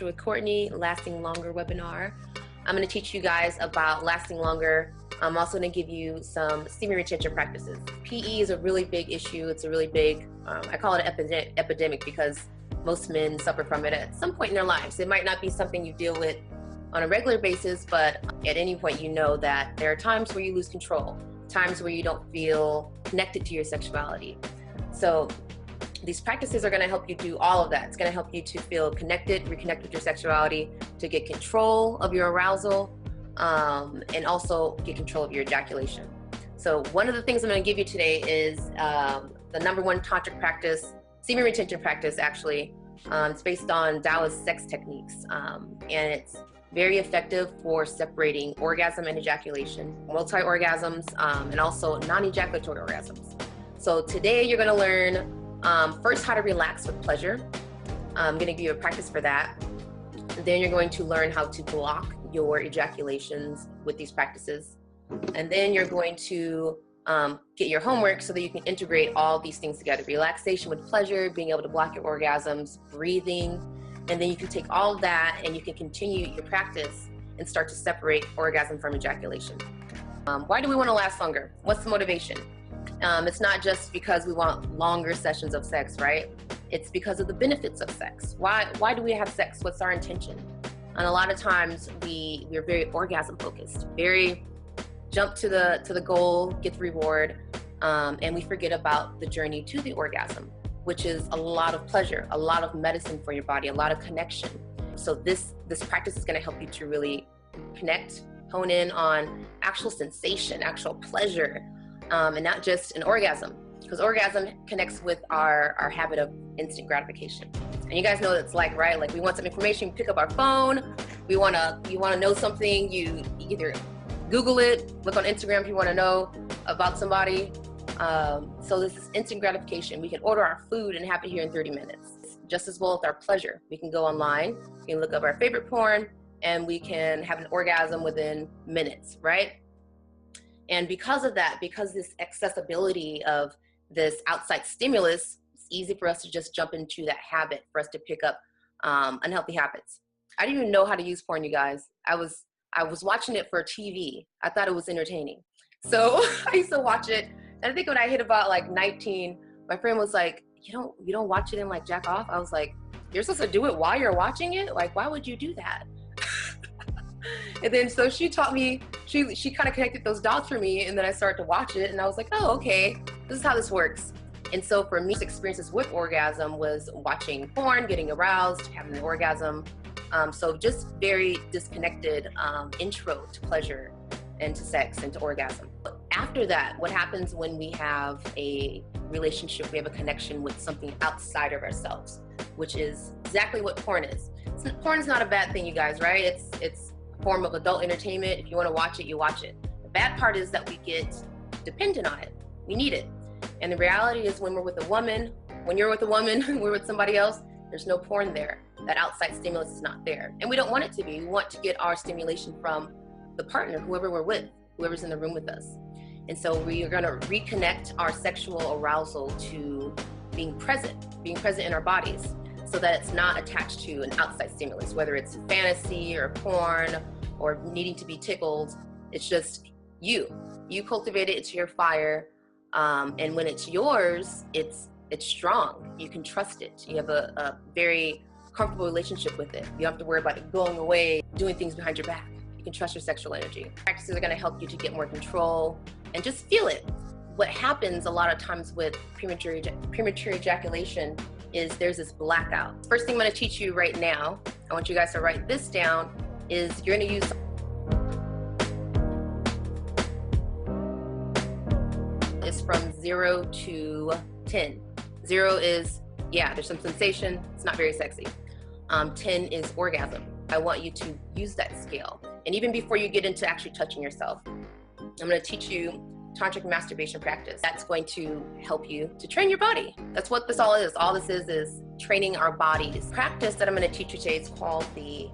Tantra with Courtney, Lasting Longer webinar. I'm going to teach you guys about lasting longer. I'm also going to give you some semen retention practices. PE is a really big issue. It's a really big, I call it an epidemic because most men suffer from it at some point in their lives. It might not be something you deal with on a regular basis, but at any point you know that there are times where you lose control, times where you don't feel connected to your sexuality. So these practices are going to help you do all of that. It's going to help you to feel connected, reconnect with your sexuality, to get control of your arousal, and also get control of your ejaculation. So one of the things I'm going to give you today is the #1 tantric practice, semen retention practice actually. It's based on Taoist sex techniques, and it's very effective for separating orgasm and ejaculation, multi-orgasms, and also non-ejaculatory orgasms. So today you're going to learn first how to relax with pleasure. I'm going to give you a practice for that. Then you're going to learn how to block your ejaculations with these practices. And then you're going to get your homework so that you can integrate all these things together. Relaxation with pleasure, being able to block your orgasms, breathing, and then you can take all of that and you can continue your practice and start to separate orgasm from ejaculation. Why do we want to last longer? What's the motivation? It's not just because we want longer sessions of sex, right? It's because of the benefits of sex. Why do we have sex? What's our intention? And a lot of times we're very orgasm focused, very jump to the goal, get the reward, and we forget about the journey to the orgasm, which is a lot of pleasure, a lot of medicine for your body, a lot of connection. So this practice is going to help you to really connect, hone in on actual sensation, actual pleasure, and not just an orgasm, because orgasm connects with our habit of instant gratification. And you guys know what it's like, right? Like we want some information, we pick up our phone, you want to know something, you either Google it, look on Instagram if you want to know about somebody. So this is instant gratification. We can order our food and have it here in 30 minutes. Just as well with our pleasure. We can go online, we can look up our favorite porn, and we can have an orgasm within minutes, right? And because of that, because this accessibility of this outside stimulus, it's easy for us to just jump into that habit, for us to pick up unhealthy habits. I didn't even know how to use porn, you guys. I was watching it for TV. I thought it was entertaining. So I used to watch it. And I think when I hit about like 19, my friend was like, you don't watch it and like jack off? I was like, you're supposed to do it while you're watching it? Like, why would you do that? And then so she taught me, she kind of connected those dots for me, and then I started to watch it and I was like, oh, okay, this is how this works. And so for me, experiences with orgasm was watching porn, getting aroused, having an orgasm. So just very disconnected intro to pleasure and to sex and to orgasm. After that, what happens when we have a relationship, we have a connection with something outside of ourselves, which is exactly what porn is. Porn is not a bad thing, you guys, right? It's a form of adult entertainment. If you want to watch it, you watch it. The bad part is that we get dependent on it. We need it. And the reality is when we're with a woman, when you're with a woman, we're with somebody else, there's no porn there. That outside stimulus is not there. And we don't want it to be. We want to get our stimulation from the partner, whoever we're with, whoever's in the room with us. And so we are going to reconnect our sexual arousal to being present in our bodies, so that it's not attached to an outside stimulus, whether it's fantasy or porn or needing to be tickled. It's just you cultivate it, it's your fire. And when it's yours, it's strong. You can trust it. You have a very comfortable relationship with it. You don't have to worry about it going away, doing things behind your back. You can trust your sexual energy. Practices are going to help you to get more control and just feel it. What happens a lot of times with premature ejaculation is there's this blackout. First thing I'm going to teach you right now, I want you guys to write this down, is you're going to use is from 0 to 10. 0 is, yeah, there's some sensation, it's not very sexy. 10 is orgasm. I want you to use that scale. And even before you get into actually touching yourself, I'm going to teach you tantric masturbation practice. That's going to help you to train your body. That's what this all is. All this is training our bodies. Practice that I'm going to teach you today is called the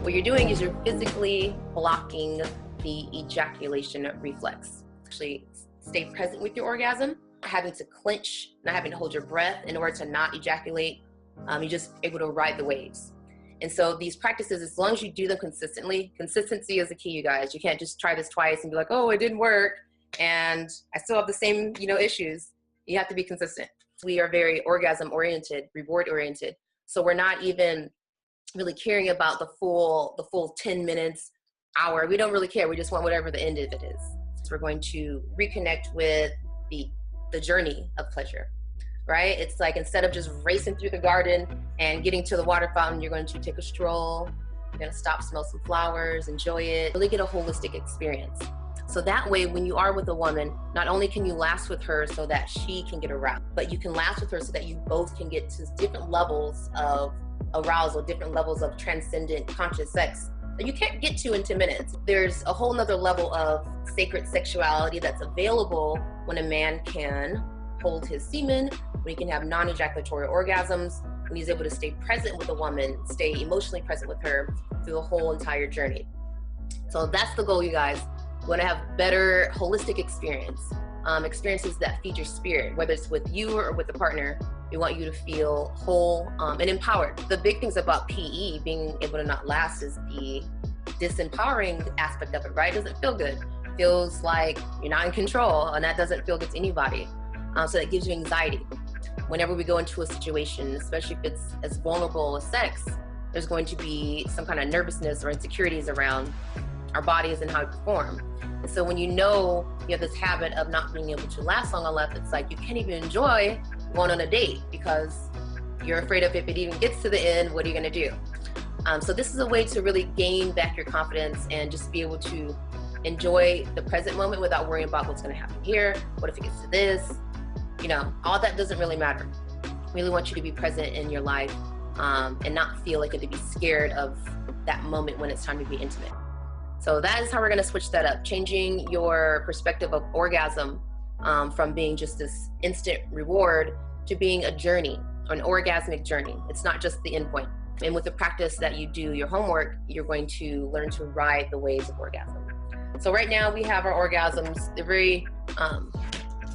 what you're doing is you're physically blocking the ejaculation reflex. Actually, stay present with your orgasm. having to clench, not having to hold your breath in order to not ejaculate. You're just able to ride the waves. And so these practices, as long as you do them consistently, consistency is the key, you guys. You can't just try this twice and be like, oh, it didn't work, and I still have the same, issues. You have to be consistent. We are very orgasm-oriented, reward-oriented. So we're not even really caring about the full 10 minutes, hour. We don't really care. We just want whatever the end of it is. So we're going to reconnect with the journey of pleasure, right? It's like, instead of just racing through the garden and getting to the water fountain, you're going to take a stroll. You're going to stop, smell some flowers, enjoy it, really get a holistic experience. So that way, when you are with a woman, not only can you last with her so that she can get aroused, but you can last with her so that you both can get to different levels of arousal, different levels of transcendent conscious sex that you can't get to in 10 minutes. There's a whole nother level of sacred sexuality that's available when a man can hold his semen, when he can have non-ejaculatory orgasms, when he's able to stay present with a woman, stay emotionally present with her through the whole entire journey. So that's the goal, you guys. We want to have better holistic experiences that feed your spirit, whether it's with you or with a partner. We want you to feel whole and empowered. The big things about PE, being able to not last, is the disempowering aspect of it, right? It doesn't feel good. It feels like you're not in control, and that doesn't feel good to anybody. So that gives you anxiety. Whenever we go into a situation, especially if it's as vulnerable as sex, there's going to be some kind of nervousness or insecurities around our bodies and how we perform. And so when you have this habit of not being able to last long enough, it's like you can't even enjoy going on a date because you're afraid of, if it even gets to the end, what are you going to do? So this is a way to really gain back your confidence and just be able to enjoy the present moment without worrying about what's going to happen here. What if it gets to this? All that doesn't really matter. We really want you to be present in your life and not feel like you have to be scared of that moment when it's time to be intimate. So that is how we're going to switch that up, changing your perspective of orgasm from being just this instant reward to being a journey, an orgasmic journey. It's not just the end point. And with the practice that you do, your homework, you're going to learn to ride the waves of orgasm. So right now we have our orgasms. They're very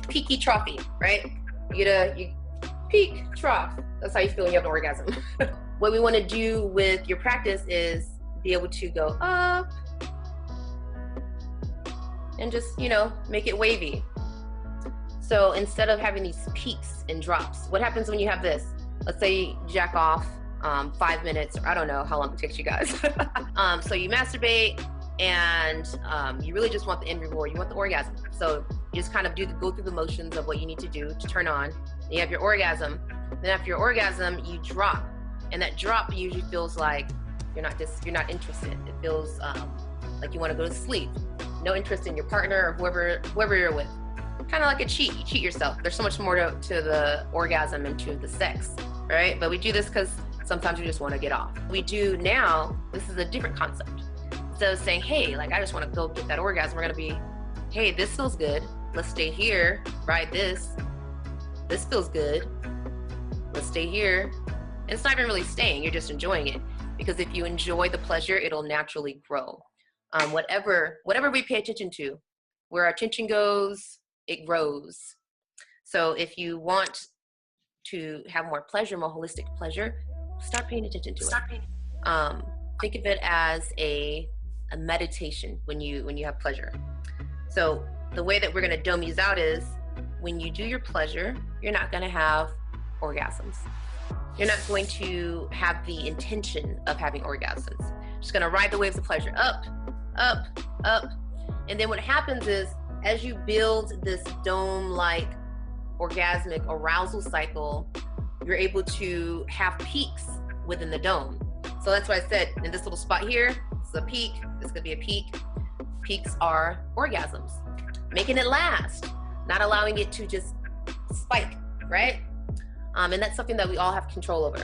peaky trophy, right? You peak trough. That's how you feel when you have an orgasm. What we want to do with your practice is be able to go up and just, make it wavy. So instead of having these peaks and drops, what happens when you have this? Let's say you jack off 5 minutes, or I don't know how long it takes you guys. So you masturbate and you really just want the end reward. You want the orgasm. So you just kind of go through the motions of what you need to do to turn on. You have your orgasm. Then after your orgasm, you drop. And that drop usually feels like you're not interested. It feels like you want to go to sleep. No interest in your partner or whoever you're with. Kind of like a cheat. You cheat yourself. There's so much more to the orgasm and to the sex, right? But we do this because sometimes we just want to get off. We do now, this is a different concept. Instead of saying, hey, I just want to go get that orgasm, we're going to be, hey, this feels good. Let's stay here, ride this. This feels good. Let's stay here. And it's not even really staying, you're just enjoying it. Because if you enjoy the pleasure, it'll naturally grow. Whatever we pay attention to, where our attention goes, it grows. So if you want to have more pleasure, more holistic pleasure, start paying attention to it. Think of it as a meditation when you have pleasure. So the way that we're going to dome these out is when you do your pleasure, you're not going to have orgasms. You're not going to have the intention of having orgasms. You're just going to ride the waves of pleasure up, up, up. And then what happens is, as you build this dome-like orgasmic arousal cycle, you're able to have peaks within the dome. So that's why I said in this little spot here, this is a peak, this could be a peak. Peaks are orgasms. Making it last, not allowing it to just spike, right? And that's something that we all have control over.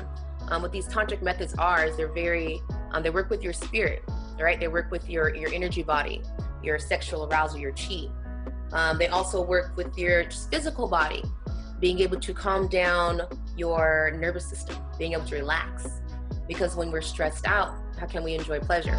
What these tantric methods are is they're very, they work with your spirit, right? They work with your energy body, your sexual arousal, your chi. They also work with your just physical body, being able to calm down your nervous system, being able to relax. Because when we're stressed out, how can we enjoy pleasure?